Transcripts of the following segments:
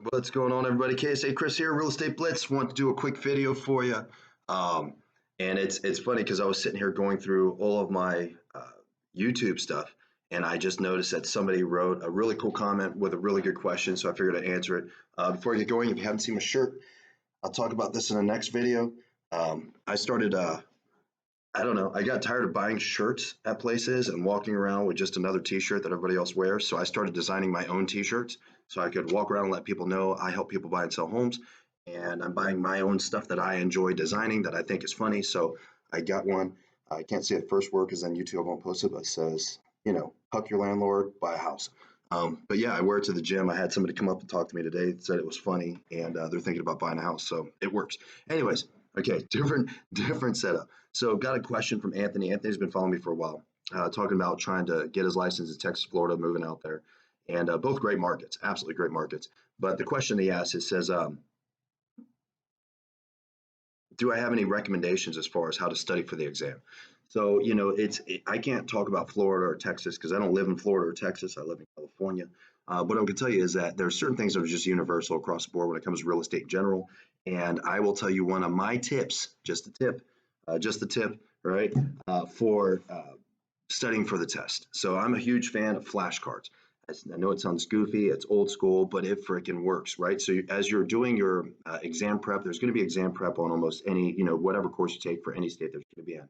What's going on, everybody? KSA Chris here, Real Estate Blitz. Want to do a quick video for you. Um, and it's funny because I was sitting here going through all of my YouTube stuff, and I just noticed that somebody wrote a really cool comment with a really good question, so I figured I'd answer it. Before I get going, if you haven't seen my shirt, I'll talk about this in the next video. I started I don't know. I got tired of buying shirts at places and walking around with just another t-shirt that everybody else wears. So I started designing my own t-shirts so I could walk around and let people know I help people buy and sell homes. And I'm buying my own stuff that I enjoy designing that I think is funny. So I got one. I can't say the first word because then YouTube won't post it, but it says, huck your landlord, buy a house. But yeah, I wear it to the gym. I had somebody come up and talk to me today, said it was funny, and they're thinking about buying a house. So it works. Anyways, okay, different setup. So got a question from Anthony. Anthony's been following me for a while, talking about trying to get his license in Texas, Florida, moving out there. And both great markets, absolutely great markets. But the question he asked, it says, do I have any recommendations as far as how to study for the exam? So, I can't talk about Florida or Texas because I don't live in Florida or Texas. I live in California. What I can tell you is that there are certain things that are just universal across the board when it comes to real estate in general. And I will tell you one of my tips, just the tip, right, for studying for the test. So I'm a huge fan of flashcards. I know it sounds goofy, it's old school, but it freaking works, right? So as you're doing your exam prep, there's going to be exam prep on almost any, whatever course you take for any state there's going to be in.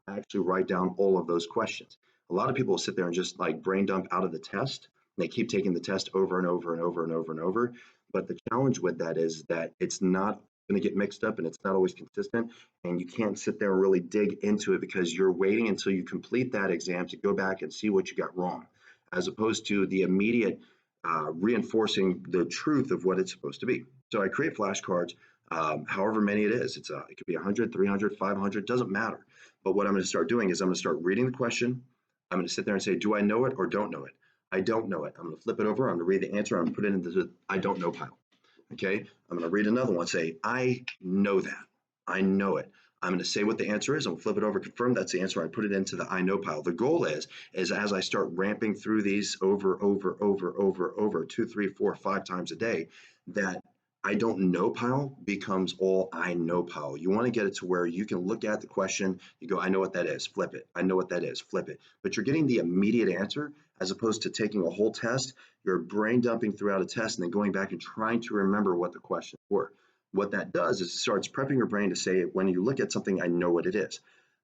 I actually write down all of those questions. A lot of people will sit there and just like brain dump out of the test. And they keep taking the test over and over and over and over and over. But the challenge with that is that it's not going to get mixed up and it's not always consistent. And you can't sit there and really dig into it because you're waiting until you complete that exam to go back and see what you got wrong, as opposed to the immediate reinforcing the truth of what it's supposed to be. So I create flashcards, however many it is. It could be 100, 300, 500, doesn't matter. But what I'm going to start doing is I'm going to start reading the question. I'm going to sit there and say, do I know it or don't know it? I don't know it. I'm going to flip it over. I'm going to read the answer. I'm going to put it into the I don't know pile. Okay. I'm going to read another one. Say, I know that. I know it. I'm going to say what the answer is. I'm going to flip it over, confirm that's the answer. I put it into the I know pile. The goal is as I start ramping through these over, 2, 3, 4, 5 times a day, that I don't know pile becomes all I know pile. You want to get it to where you can look at the question, you go, I know what that is, flip it. I know what that is, flip it. But you're getting the immediate answer as opposed to taking a whole test. You're brain dumping throughout a test and then going back and trying to remember what the questions were. What that does is it starts prepping your brain to say, when you look at something, I know what it is.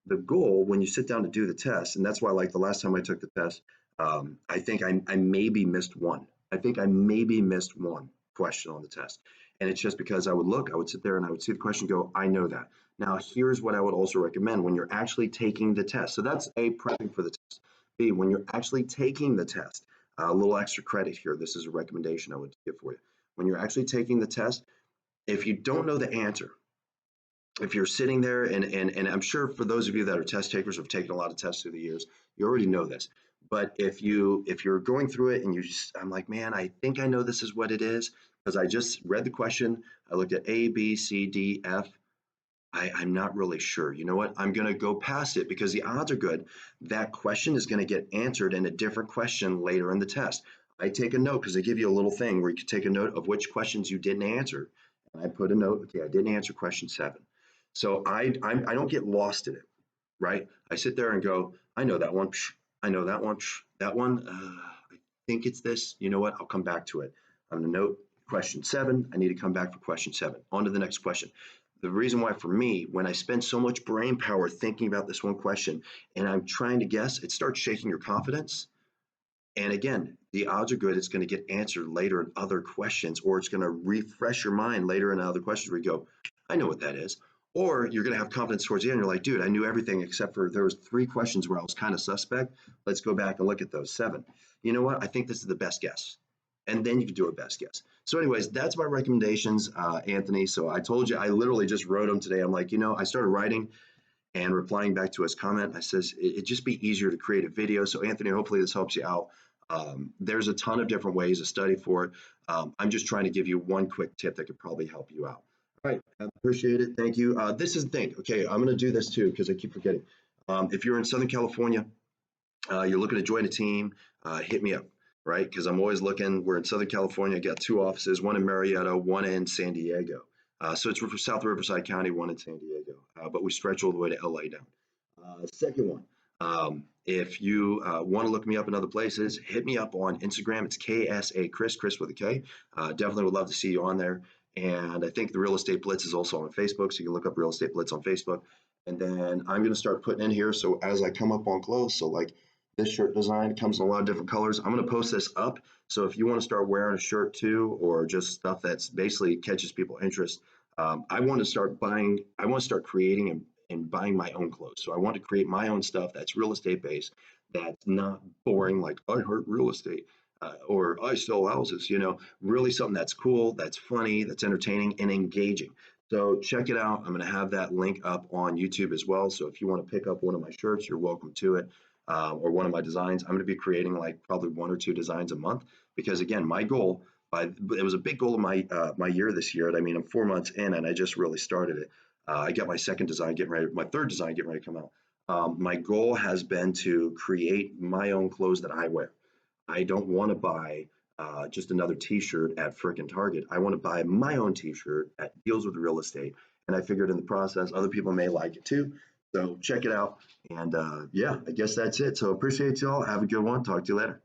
The goal when you sit down to do the test, and that's why like the last time I took the test, I think I maybe missed one. I think I maybe missed one question on the test. And it's just because I would sit there and I would see the question go, I know that. Now, here's what I would also recommend when you're actually taking the test. So that's A, prepping for the test. B, when you're actually taking the test, a little extra credit here. This is a recommendation I would give for you. When you're actually taking the test, if you don't know the answer, if you're sitting there and I'm sure for those of you that are test takers, have taken a lot of tests through the years, you already know this. But if you're going through it and I'm like, man, I think I know this is what it is because I just read the question. I looked at A, B, C, D, F. I'm not really sure. You know what? I'm going to go past it because the odds are good that question is going to get answered in a different question later in the test. I take a note because they give you a little thing where you can take a note of which questions you didn't answer. And I put a note, okay, I didn't answer question 7. So I don't get lost in it, right? I sit there and go, I know that one. I know that one. That one, I think it's this. You know what? I'll come back to it. I'm going to note question 7. I need to come back for question 7. On to the next question. The reason why for me, when I spend so much brain power thinking about this one question and I'm trying to guess, it starts shaking your confidence. And again, the odds are good it's going to get answered later in other questions, or it's going to refresh your mind later in other questions where you go, I know what that is. Or you're going to have confidence towards the end. You're like, dude, I knew everything except for there was 3 questions where I was kind of suspect. Let's go back and look at those 7. You know what? I think this is the best guess. And then you can do a best guess. So anyways, that's my recommendations, Anthony. So I told you, I literally just wrote them today. I'm like, I started writing and replying back to his comment. I says, it'd just be easier to create a video. So Anthony, hopefully this helps you out. There's a ton of different ways to study for it. I'm just trying to give you one quick tip that could probably help you out. All right, I appreciate it. Thank you. This is the thing. Okay, I'm going to do this too because I keep forgetting. If you're in Southern California, you're looking to join a team, hit me up. right? Because I'm always looking. We're in Southern California. Got two offices, one in Marietta, one in San Diego. So it's for South Riverside County, one in San Diego, but we stretch all the way to LA down. Second one, if you want to look me up in other places, hit me up on Instagram. It's KSA Kris with a K. Definitely would love to see you on there. And I think the Real Estate Blitz is also on Facebook, so you can look up Real Estate Blitz on Facebook. And then I'm going to start putting in here. So as I come up on close, so like this shirt design comes in a lot of different colors. I'm going to post this up. So if you want to start wearing a shirt too, or just stuff that's basically catches people's interest, I want to start buying, I want to start creating and buying my own clothes. So I want to create my own stuff that's real estate based, that's not boring, like I heard real estate. Or I sell houses, really something that's cool, that's funny, that's entertaining and engaging. So check it out. I'm going to have that link up on YouTube as well. So if you want to pick up one of my shirts, you're welcome to it. Or one of my designs. I'm going to be creating like probably one or two designs a month because again, my goal it was a big goal of my year this year. I mean, I'm 4 months in and I just really started it. I got my second design getting ready, my third design getting ready to come out. My goal has been to create my own clothes that I wear. I don't want to buy just another T-shirt at frickin' Target. I want to buy my own T-shirt that deals with real estate. And I figured in the process, other people may like it too. So check it out. And yeah, I guess that's it. So appreciate y'all. Have a good one. Talk to you later.